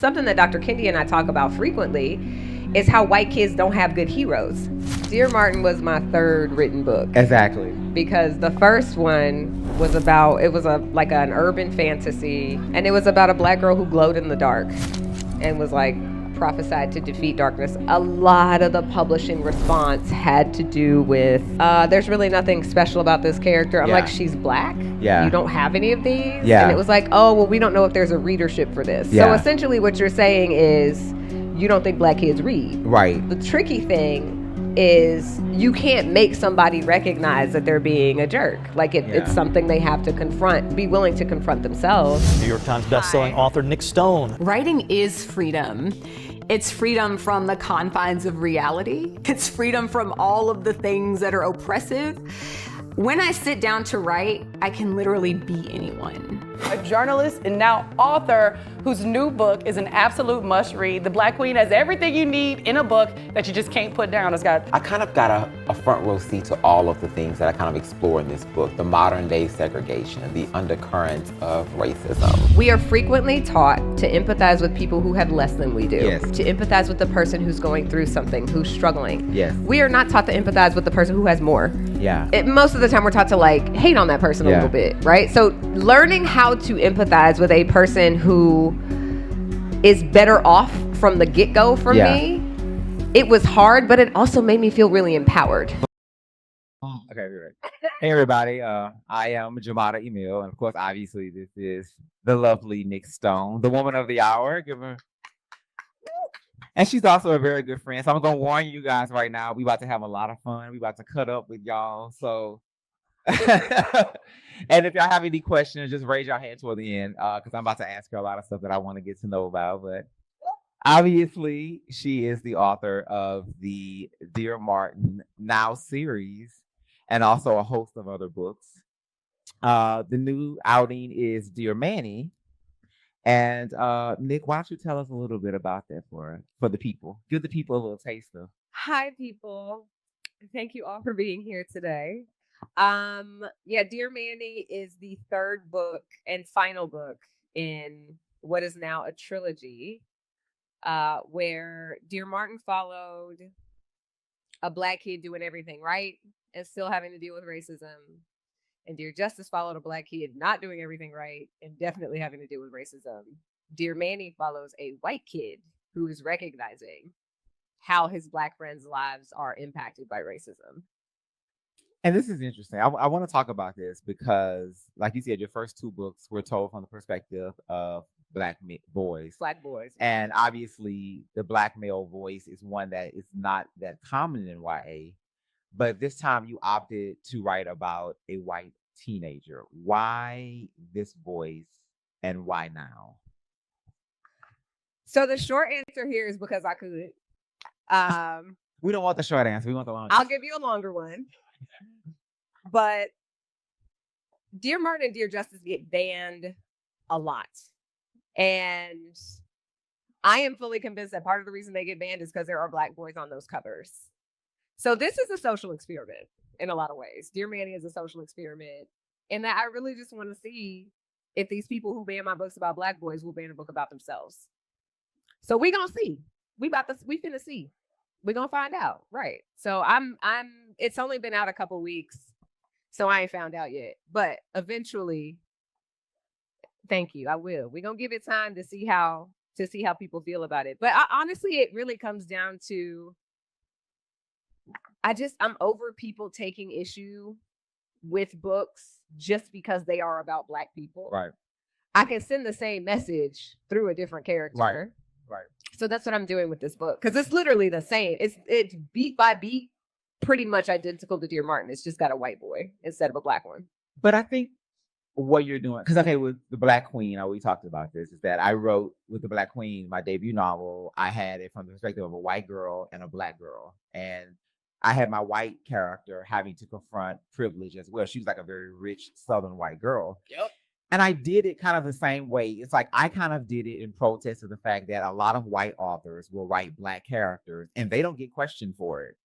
Something that Dr. Kendi and I talk about frequently is how white kids don't have good heroes. Dear Martin was my third written book. Exactly. Because the first one was about, it was like an urban fantasy, and it was about a black girl who glowed in the dark and was like prophesied to defeat darkness. A lot of the publishing response had to do with, there's really nothing special about this character. I'm like, she's black. Yeah. You don't have any of these. Yeah. And it was like, oh, well, we don't know if there's a readership for this. Yeah. So essentially what you're saying is you don't think black kids read. Right. The tricky thing is you can't make somebody recognize that they're being a jerk. Like it's something they have to confront, be willing to confront themselves. New York Times bestselling author Nic Stone. Writing is freedom. It's freedom from the confines of reality. It's freedom from all of the things that are oppressive. When I sit down to write, I can literally be anyone. A journalist and now author whose new book is an absolute must read. The Black Queen has everything you need in a book that you just can't put down. I kind of got a front row seat to all of the things that I kind of explore in this book. The modern day segregation, the undercurrent of racism. We are frequently taught to empathize with people who have less than we do. Yes. To empathize with the person who's going through something, who's struggling. Yes. We are not taught to empathize with the person who has more. Yeah. Most of the time we're taught to like hate on that person a little bit, right? So learning how to empathize with a person who is better off from the get-go for me, it was hard, but it also made me feel really empowered. Okay, right. Hey everybody, I am Jumata Emile, and of course, obviously, this is the lovely Nic Stone, the woman of the hour. Give her. And she's also a very good friend. So I'm gonna warn you guys right now, we about to have a lot of fun. We about to cut up with y'all. So and if y'all have any questions, just raise your hand toward the end, because I'm about to ask her a lot of stuff that I want to get to know about. But obviously, she is the author of the Dear Martin Now series, and also a host of other books. The new outing is Dear Manny. And Nic, why don't you tell us a little bit about that for the people? Give the people a little taste of. Hi, people. Thank you all for being here today. Dear Manny is the third book and final book in what is now a trilogy, where Dear Martin followed a black kid doing everything right and still having to deal with racism. And Dear Justice followed a black kid not doing everything right and definitely having to deal with racism. Dear Manny follows a white kid who is recognizing how his black friends' lives are impacted by racism. And this is interesting. I want to talk about this because, like you said, your first two books were told from the perspective of black boys. Black boys. And obviously, the black male voice is one that is not that common in YA. But this time you opted to write about a white teenager. Why this voice and why now? So the short answer here is because I could. We don't want the short answer. We want the long answer. I'll give you a longer one. But Dear Martin and Dear Justice get banned a lot. And I am fully convinced that part of the reason they get banned is because there are black boys on those covers. So this is a social experiment in a lot of ways. Dear Manny is a social experiment in that I really just want to see if these people who ban my books about black boys will ban a book about themselves. So we gonna see. We finna see. We're gonna find out. Right. So it's only been out a couple weeks, so I ain't found out yet. But eventually, thank you. I will. We're gonna give it time to see how people feel about it. But honestly, it really comes down to I'm over people taking issue with books just because they are about black people. Right. I can send the same message through a different character. Right. So that's what I'm doing with this book. Because it's literally the same. It's beat by beat, pretty much identical to Dear Martin. It's just got a white boy instead of a black one. But I think what you're doing, because with the Black Queen, we talked about this, is that I wrote with the Black Queen, my debut novel. I had it from the perspective of a white girl and a black girl. And I had my white character having to confront privilege as well. She was like a very rich Southern white girl. Yep. And I did it kind of the same way. It's like I kind of did it in protest of the fact that a lot of white authors will write black characters and they don't get questioned for it.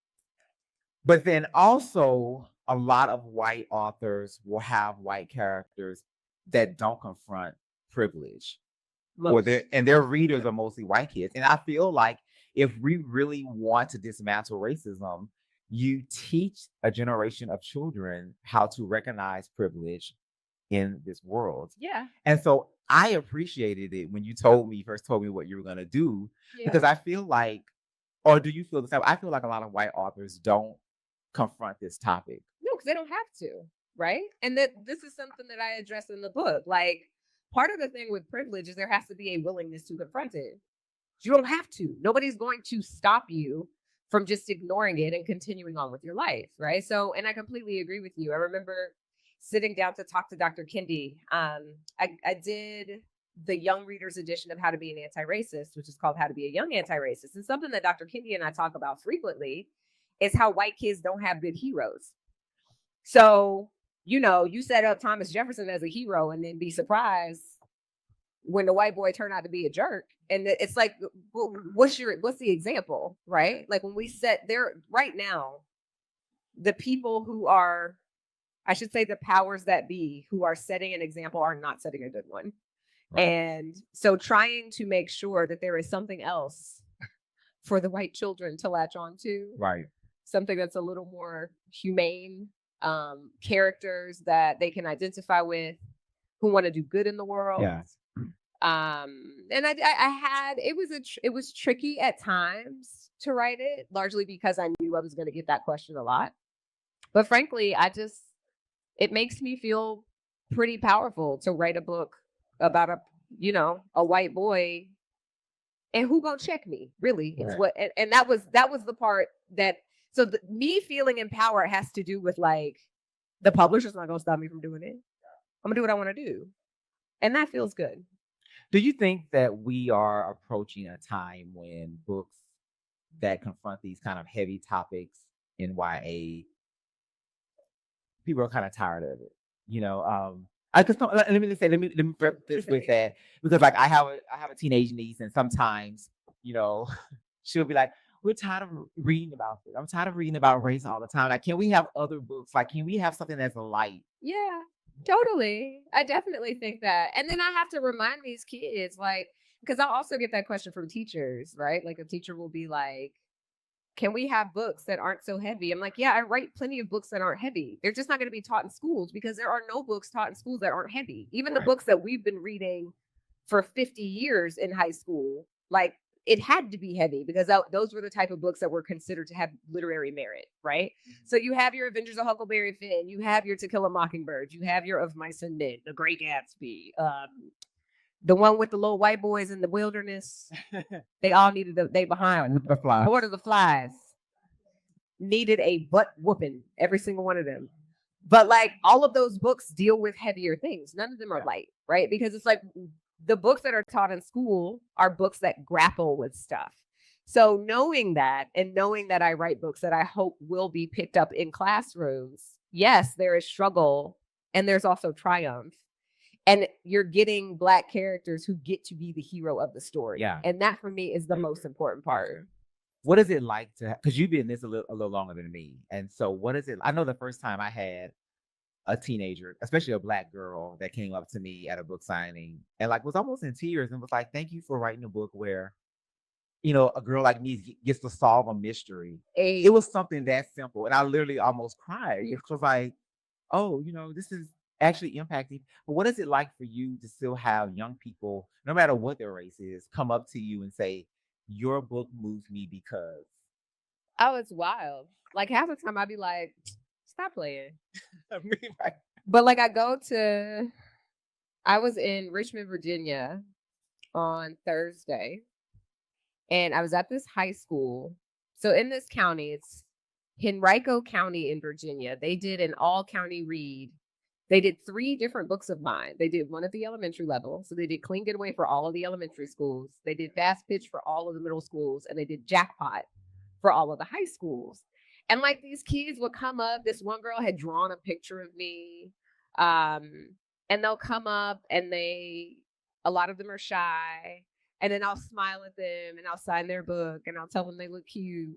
But then also a lot of white authors will have white characters that don't confront privilege. and their readers are mostly white kids. And I feel like if we really want to dismantle racism, you teach a generation of children how to recognize privilege in this world. Yeah. And so I appreciated it when you first told me what you were going to do, because I feel like, or do you feel the same? I feel like a lot of white authors don't confront this topic. No, because they don't have to, right? And that this is something that I address in the book. Like, part of the thing with privilege is there has to be a willingness to confront it. You don't have to. Nobody's going to stop you from just ignoring it and continuing on with your life, right? So, and I completely agree with you. I remember sitting down to talk to Dr. Kendi. I did the young readers edition of How to Be an Anti-Racist, which is called How to Be a Young Anti-Racist. And something that Dr. Kendi and I talk about frequently is how white kids don't have good heroes. So, you know, you set up Thomas Jefferson as a hero and then be surprised when the white boy turned out to be a jerk. And it's like, what's the example, right? Like when we set there right now, the people who are, I should say the powers that be who are setting an example are not setting a good one. Right. And so trying to make sure that there is something else for the white children to latch on to. Right. Something that's a little more humane, characters that they can identify with, who want to do good in the world. Yes. And I had, it was tricky at times to write it, largely because I knew I was going to get that question a lot. But frankly, it makes me feel pretty powerful to write a book about a white boy, and who gonna check me, really. Right. It's what, and that was the part that, so me feeling empowered has to do with like, the publisher's not gonna stop me from doing it. I'm gonna do what I want to do. And that feels good. Do you think that we are approaching a time when books that confront these kind of heavy topics in YA, people are kind of tired of it? You know, I just don't, let me prep this with that, because like I have a teenage niece, and sometimes, you know, she'll be like, we're tired of reading about it. I'm tired of reading about race all the time. Like, can we have other books? Like, can we have something that's light? Yeah, totally. I definitely think that. And then I have to remind these kids, like, because I'll also get that question from teachers, right? Like a teacher will be like, can we have books that aren't so heavy? I'm like, yeah, I write plenty of books that aren't heavy. They're just not going to be taught in schools because there are no books taught in schools that aren't heavy. Even the books that we've been reading for 50 years in high school, like, it had to be heavy because those were the type of books that were considered to have literary merit, right? So you have your Adventures of Huckleberry Finn, you have your To Kill a Mockingbird, you have your Of Mice and Men, The Great Gatsby, the one with the little white boys in the wilderness. They all needed they behind the flies. Lord of the Flies needed a butt whooping, every single one of them. But like all of those books deal with heavier things. None of them are light, right? Because it's like, the books that are taught in school are books that grapple with stuff. So knowing that, and knowing that I write books that I hope will be picked up in classrooms, yes, there is struggle and there's also triumph. And you're getting Black characters who get to be the hero of the story. Yeah. And that for me is the most important part. What is it like to, because you've been in this a little longer than me. And so what is it? I know the first time I had a teenager, especially a Black girl, that came up to me at a book signing and like was almost in tears and was like, thank you for writing a book where, you know, a girl like me gets to solve a mystery. It was something that simple. And I literally almost cried. It was like, oh, you know, this is actually impacting. But what is it like for you to still have young people, no matter what their race is, come up to you and say, your book moved me because? Oh, it's wild. Like half the time I'd be like, stop playing. But like I was in Richmond, Virginia on Thursday, and I was at this high school. So in this county, it's Henrico County in Virginia. They did an all county read. They did 3 different books of mine. They did one at the elementary level. So they did Clean Getaway for all of the elementary schools. They did Fast Pitch for all of the middle schools, and they did Jackpot for all of the high schools. And like these kids would come up, this one girl had drawn a picture of me, and they'll come up and a lot of them are shy, and then I'll smile at them and I'll sign their book and I'll tell them they look cute.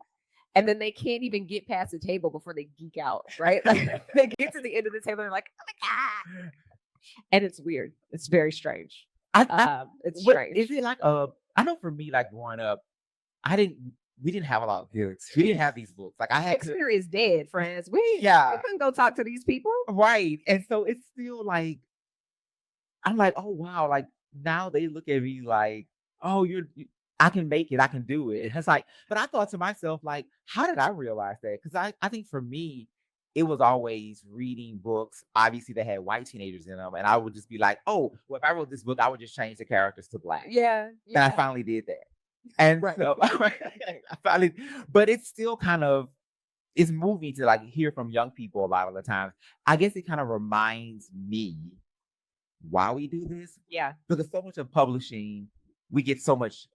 And then they can't even get past the table before they geek out, right? Like they get to the end of the table and they're like, oh my God. And it's weird. It's very strange. It's what, strange. is it like I know for me, like growing up, we didn't have a lot of books. We didn't have these books. Like I had to, Shakespeare is dead, friends. We yeah, couldn't go talk to these people. right. And so it's still like I'm like, oh wow, like now they look at me like, oh, I can make it, I can do it. It's like, but I thought to myself, like, how did I realize that? Because I think for me, it was always reading books, obviously that had white teenagers in them, and I would just be like, oh, well, if I wrote this book, I would just change the characters to black. Yeah. And I finally did that. And so I finally, but it's still kind of it's moving to like hear from young people a lot of the time. I guess it kind of reminds me why we do this. Yeah. Because so much of publishing, we get so much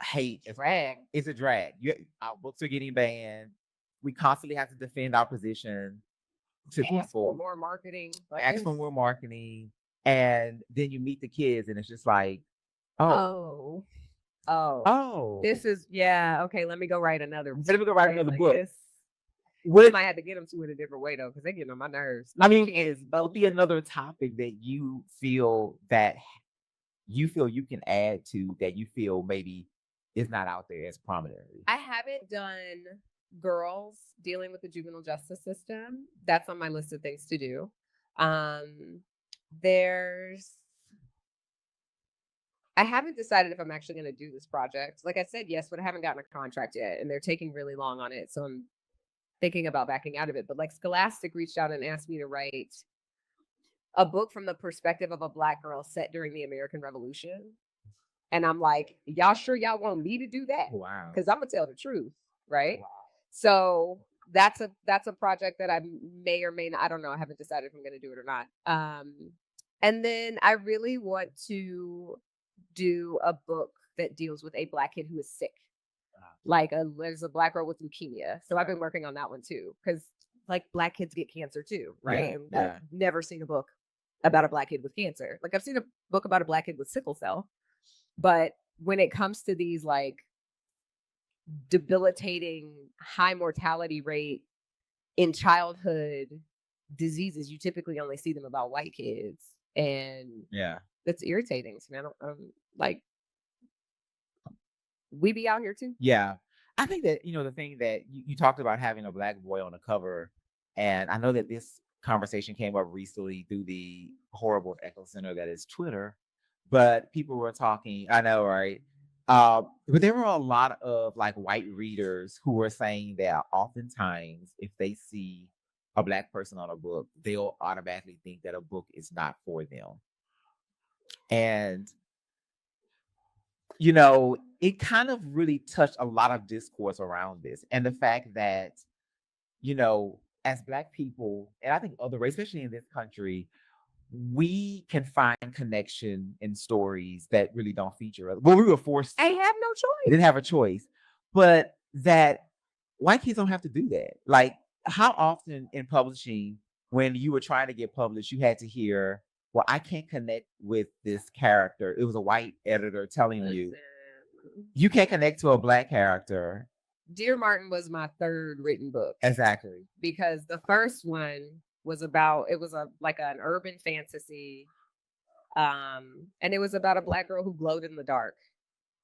hate. Drag. It's a drag. Our books are getting banned. We constantly have to defend our position to Ask for people. more marketing. Ask for more marketing. And then you meet the kids and it's just like, oh. This is okay. Let me go write another. Let me go write another book. I might have to get them to it a different way though, because they get on my nerves. I mean, it'll be another topic that you feel you can add to that you feel maybe is not out there as prominently. I haven't done girls dealing with the juvenile justice system. That's on my list of things to do. I haven't decided if I'm actually going to do this project. Like I said, yes, but I haven't gotten a contract yet, and they're taking really long on it. So I'm thinking about backing out of it. But like Scholastic reached out and asked me to write a book from the perspective of a Black girl set during the American Revolution. And I'm like, y'all sure y'all want me to do that? Wow. Because I'm going to tell the truth, right? Wow. So that's a project that I may or may not, I don't know. I haven't decided if I'm going to do it or not. And then I really want to do a book that deals with a Black kid who is sick. Like there's a Black girl with leukemia. So I've been working on that one too. Because like Black kids get cancer too, right? Yeah. I've never seen a book about a Black kid with cancer. Like I've seen a book about a Black kid with sickle cell. But when it comes to these like debilitating high mortality rate in childhood diseases, you typically only see them about white kids. And that's irritating to me. I don't like we be out here too. Yeah. I think that, the thing that you talked about having a Black boy on the cover, and I know that this conversation came up recently through the horrible echo center that is Twitter, but people were talking, I know, right? But there were a lot of like white readers who were saying that oftentimes if they see a Black person on a book, they'll automatically think that a book is not for them. And it kind of really touched a lot of discourse around this. And the fact that, as Black people, and I think other races, especially in this country, we can find connection in stories that really don't feature us. Well, we were forced. They have no choice. They didn't have a choice. But that white kids don't have to do that. Like, how often in publishing, when you were trying to get published, you had to hear, well, I can't connect with this character. It was a white editor telling you can't connect to a Black character. Dear Martin was my third written book. Exactly. Because the first one was about, it was like an urban fantasy. And it was about a Black girl who glowed in the dark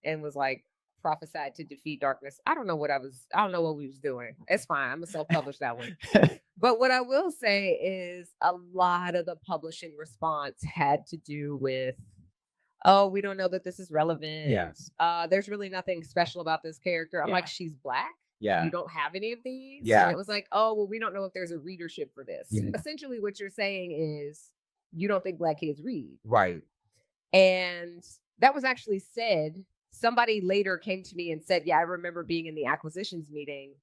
and was like prophesied to defeat darkness. I don't know what we was doing. It's fine. I'm gonna self-publish that one. But what I will say is a lot of the publishing response had to do with, oh, we don't know that this is relevant. Yes. There's really nothing special about this character. I'm like, she's Black. Yeah. You don't have any of these. Yeah. And it was like, oh, well, we don't know if there's a readership for this. Yeah. Essentially, what you're saying is you don't think Black kids read. Right. And that was actually said. Somebody later came to me and said, yeah, I remember being in the acquisitions meeting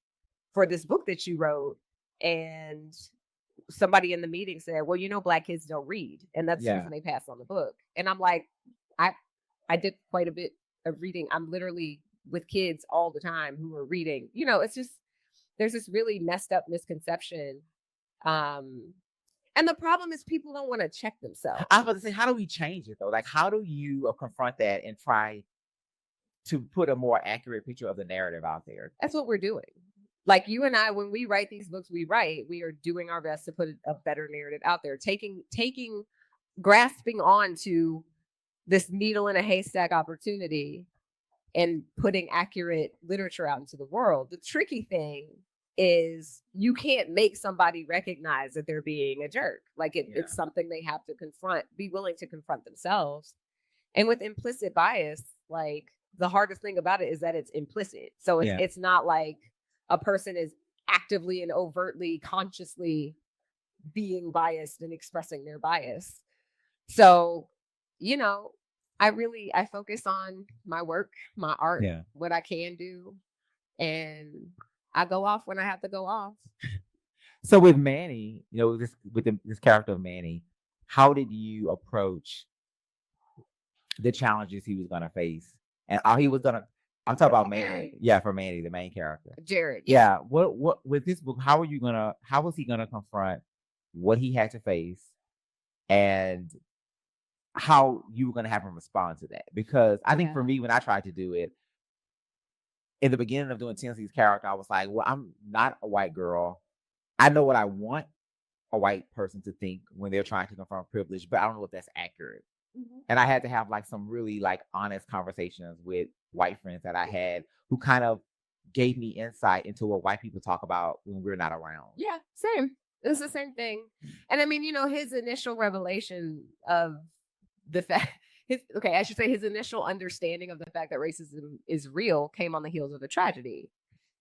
for this book that you wrote. And somebody in the meeting said, well, Black kids don't read. And that's the reason they passed on the book. And I'm like, I did quite a bit of reading. I'm literally with kids all the time who are reading. It's just, there's this really messed up misconception. And the problem is people don't want to check themselves. I was about to say, how do we change it though? Like, how do you confront that and try to put a more accurate picture of the narrative out there? That's what we're doing. Like you and I, when we write these books, we are doing our best to put a better narrative out there, grasping on to this needle in a haystack opportunity and putting accurate literature out into the world. The tricky thing is you can't make somebody recognize that they're being a jerk. Like it's something they have to confront, be willing to confront themselves. And with implicit bias, like the hardest thing about it is that it's implicit. So it's not like a person is actively and overtly, consciously being biased and expressing their bias. So, you know, I focus on my work, my art, what I can do, and I go off when I have to go off. So with Manny, you know, this character of Manny, how did you approach the challenges he was going to face and how he was going to? I'm talking about Manny. Yeah, for Manny, the main character, Jared. Yeah. What with this book? How was he gonna confront what he had to face, and how you were gonna have him respond to that? Because I think for me, when I tried to do it in the beginning of doing Tensley's character, I was like, well, I'm not a white girl. I know what I want a white person to think when they're trying to confront privilege, but I don't know if that's accurate. And I had to have like some really like honest conversations with white friends that I had who kind of gave me insight into what white people talk about when we're not around. Yeah, same. It's the same thing. And I mean, you know, his initial revelation of the fact, I should say his initial understanding of the fact that racism is real came on the heels of a tragedy.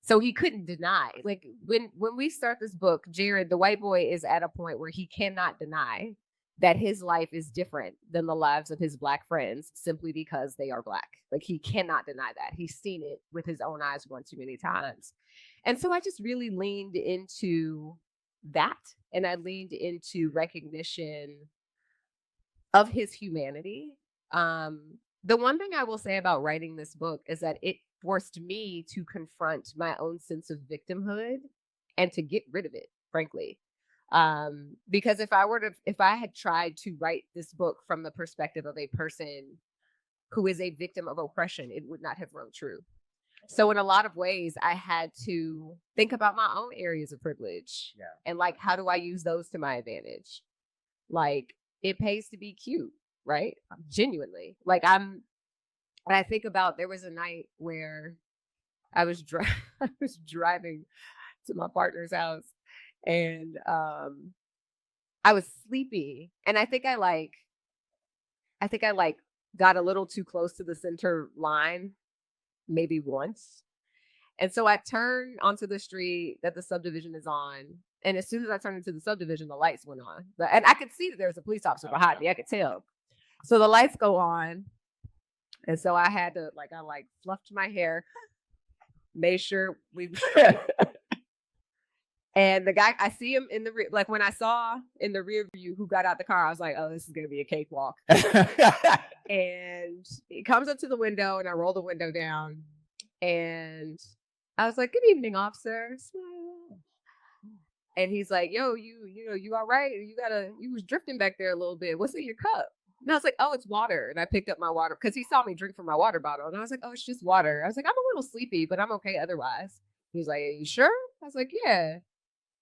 So he couldn't deny. Like when we start this book, Jared, the white boy, is at a point where he cannot deny that his life is different than the lives of his Black friends simply because they are Black. Like he cannot deny that. He's seen it with his own eyes one too many times. And so I just really leaned into that, and I leaned into recognition of his humanity. The one thing I will say about writing this book is that it forced me to confront my own sense of victimhood and to get rid of it, frankly. Because if I had tried to write this book from the perspective of a person who is a victim of oppression, it would not have rung true. So in a lot of ways, I had to think about my own areas of privilege and like, how do I use those to my advantage? Like, it pays to be cute, right? Genuinely. Like I think about, there was a night where I was driving to my partner's house, and I was sleepy, and I think I got a little too close to the center line, maybe once. And so I turned onto the street that the subdivision is on, and as soon as I turned into the subdivision, the lights went on, and I could see that there was a police officer behind me. I could tell. So the lights go on, and so I had to I fluffed my hair, made sure we. And the guy, I see him in the rear, like when I saw in the rear view who got out the car, I was like, oh, this is going to be a cakewalk. And he comes up to the window, and I roll the window down, and I was like, good evening, officer. Smile. And he's like, yo, you all right? You was drifting back there a little bit. What's in your cup? And I was like, oh, it's water. And I picked up my water because he saw me drink from my water bottle. And I was like, oh, it's just water. I was like, I'm a little sleepy, but I'm okay otherwise. He's like, are you sure? I was like, yeah.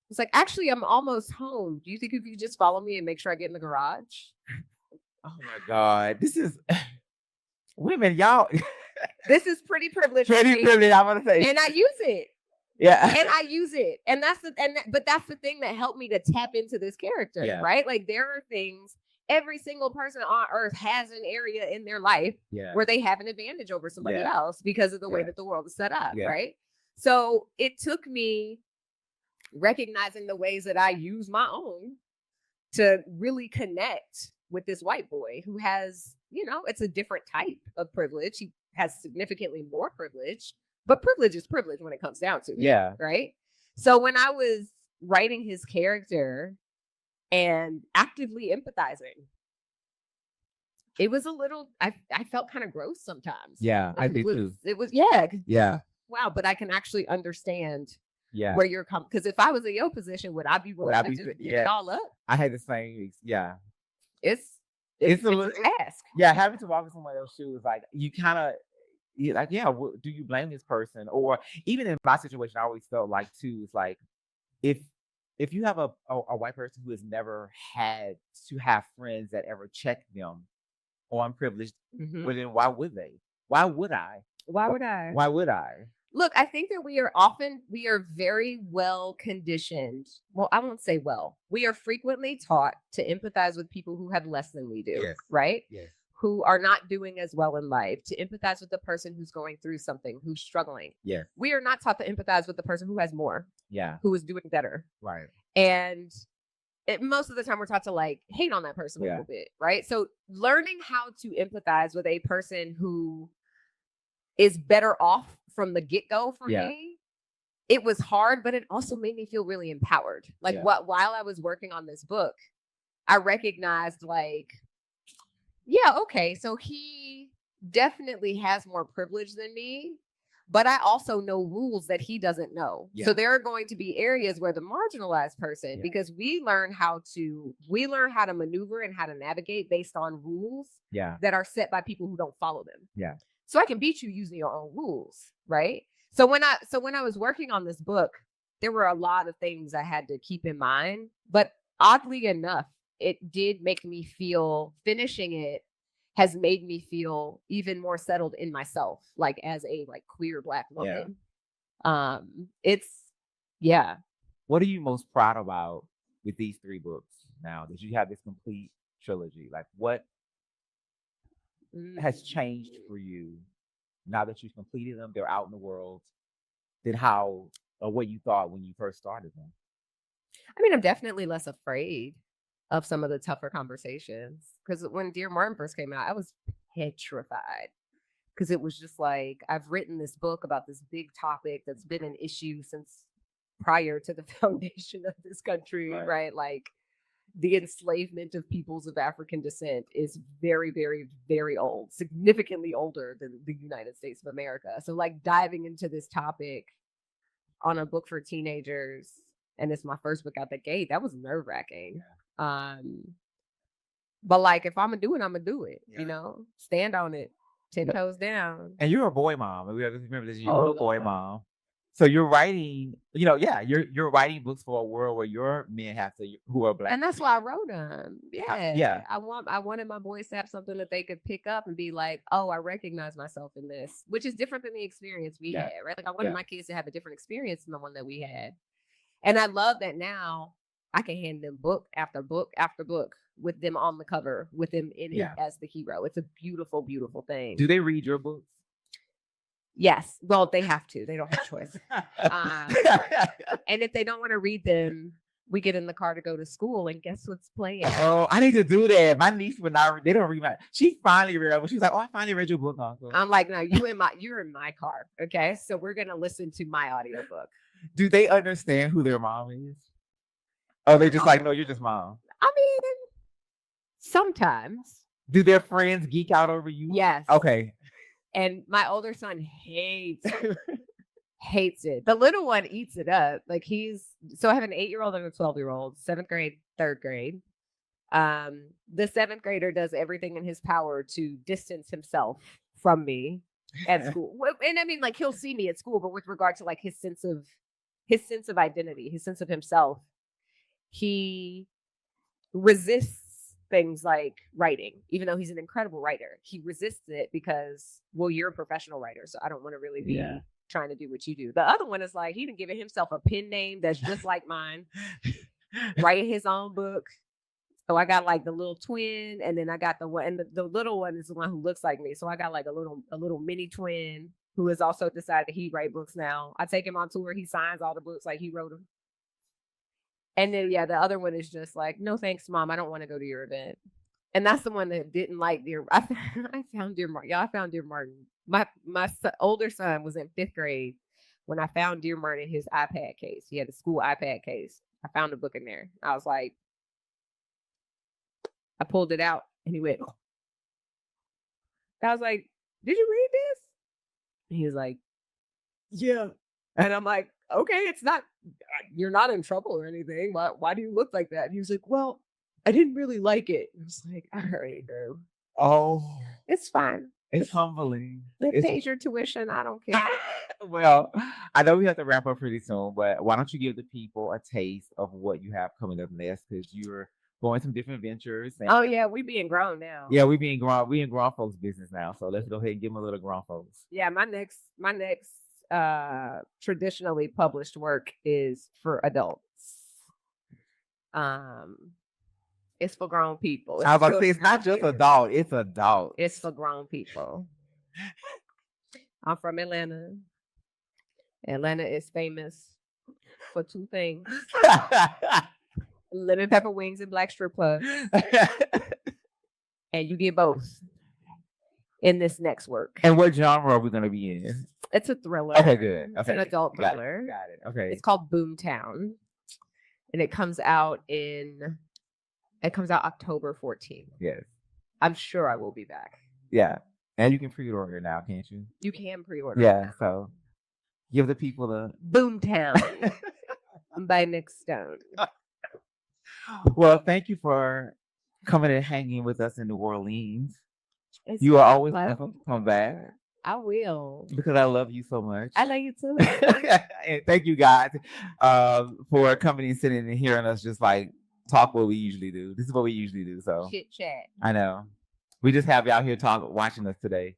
It's like, actually, I'm almost home. Do you think if you just follow me and make sure I get in the garage? Oh my God. This is women, y'all. This is pretty privileged. Pretty privileged, I'm gonna say. And I use it. Yeah. And I use it. And but that's the thing that helped me to tap into this character, right? Like there are things, every single person on earth has an area in their life where they have an advantage over somebody else because of the way that the world is set up, right? So it took me recognizing the ways that I use my own to really connect with this white boy who has, it's a different type of privilege. He has significantly more privilege, but privilege is privilege when it comes down to it. Right. So when I was writing his character and actively empathizing, it was a little, I felt kind of gross sometimes. Yeah, I think too. It was, wow, but I can actually understand where you're coming. Because if I was in your position, would I be willing to just pick it all up? I had the same, It's a little task. Yeah, having to walk in somebody else's shoes, like you kind of, do you blame this person? Or even in my situation, I always felt like too, it's like if you have a white person who has never had to have friends that ever check them or unprivileged, Mhm. well, then why would they? Why would I? Why would I? Why would I? Look, I think that we are very well conditioned. Well, I won't say well. We are frequently taught to empathize with people who have less than we do, Yes. right? Yes. Who are not doing as well in life, to empathize with the person who's going through something, who's struggling. Yes. We are not taught to empathize with the person who has more, Yeah. who is doing better. Right. And most of the time we're taught to like hate on that person a little bit, right? So learning how to empathize with a person who is better off from the get-go for me, it was hard, but it also made me feel really empowered. Like while I was working on this book, I recognized like, yeah, okay, so he definitely has more privilege than me, but I also know rules that he doesn't know. Yeah. So there are going to be areas where the marginalized person, because we learn how to maneuver and how to navigate based on rules that are set by people who don't follow them. Yeah. So I can beat you using your own rules, right? So when I was working on this book, there were a lot of things I had to keep in mind, but oddly enough, it did make me feel, finishing it has made me feel even more settled in myself, like as a like queer Black woman. What are you most proud about with these 3 books now that you have this complete trilogy? Like what has changed for you now that you've completed them? They're out in the world. Than how or what you thought when you first started them? I mean, I'm definitely less afraid of some of the tougher conversations, because when Dear Martin first came out, I was petrified, because it was just like, I've written this book about this big topic that's been an issue since prior to the foundation of this country, right? Like the enslavement of peoples of African descent is very, very, very old, significantly older than the United States of America. So like diving into this topic on a book for teenagers, and it's my first book out the gate, that was nerve-wracking. But like, if I'm gonna do it, I'm gonna do it, you know, stand on it, 10 toes down. And you're a boy mom. We have to remember this. You're a boy mom. So you're writing, you're writing books for a world where your men who are Black. And that's why I wrote them. Yeah. I wanted my boys to have something that they could pick up and be like, oh, I recognize myself in this, which is different than the experience we had, right? Like I wanted my kids to have a different experience than the one that we had. And I love that now I can hand them book after book after book with them on the cover, with them in it as the hero. It's a beautiful, beautiful thing. Do they read your books? Yes. Well, they have to. They don't have a choice. And if they don't want to read them, we get in the car to go to school, and guess what's playing? Oh, I need to do that. My niece would not. They don't read my. She finally read it. She was like, "Oh, I finally read your book, Uncle." I'm like, "No, you're in my car, okay? So we're gonna listen to my audiobook." Do they understand who their mom is? Oh, they just like, no, you're just mom. I mean, sometimes. Do their friends geek out over you? Yes. Okay. And my older son hates it. The little one eats it up. Like so I have an 8-year-old and a 12-year-old, 7th grade, 3rd grade. The 7th grader does everything in his power to distance himself from me at school. And I mean, like, he'll see me at school, but with regard to like his sense of identity, his sense of himself, he resists things like writing, even though he's an incredible writer. He resists it because, well, you're a professional writer, so I don't want to really be trying to do what you do. The other one is like, he done given himself a pen name that's just like mine, write his own book. So I got like the little twin, and then I got the one, and the little one is the one who looks like me. So I got like a little mini twin who has also decided he write books now. I take him on tour, he signs all the books like he wrote them. And then, the other one is just like, no, thanks, Mom. I don't want to go to your event. And that's the one that didn't like I found Dear Martin. I found Dear Martin. My older son was in 5th grade when I found Dear Martin in his iPad case. He had a school iPad case. I found a book in there. I was like, I pulled it out, and he went. I was like, did you read this? And he was like, yeah. And I'm like, okay, it's not, you're not in trouble or anything. Why do you look like that? And he was like, well, I didn't really like it. I was like, all right, bro. Oh, it's fine. It's humbling. It pays your tuition. I don't care. Well, I know we have to wrap up pretty soon, but why don't you give the people a taste of what you have coming up next? Because you're going some different ventures. And, Oh yeah, we being grown now. yeah, we in grown folks business now. So let's go ahead and give them a little grown folks. Yeah, my next traditionally published work is for adults. It's for grown people. I was about to say it's not just adult, it's adult. It's for grown people. I'm from Atlanta. Atlanta is famous for two things: lemon pepper wings and black strip clubs. And you get both in this next work. And what genre are we gonna be in? It's a thriller. Okay, good. It's an adult Got it. thriller. Got it. Okay. It's called Boomtown. And it comes out October 14th. Yes. I'm sure I will be back. Yeah. And you can pre-order it now, can't you? You can pre-order. Yeah. it. So give the people the Boomtown by Nic Stone. Well, thank you for coming and hanging with us in New Orleans. It's You are always fun. welcome to come back I will. because I love you so much. I love you too. And thank you guys for coming and sitting and hearing us just like talk what we usually do. This is what we usually do. So Chit chat. I know we just have you out here watching us today.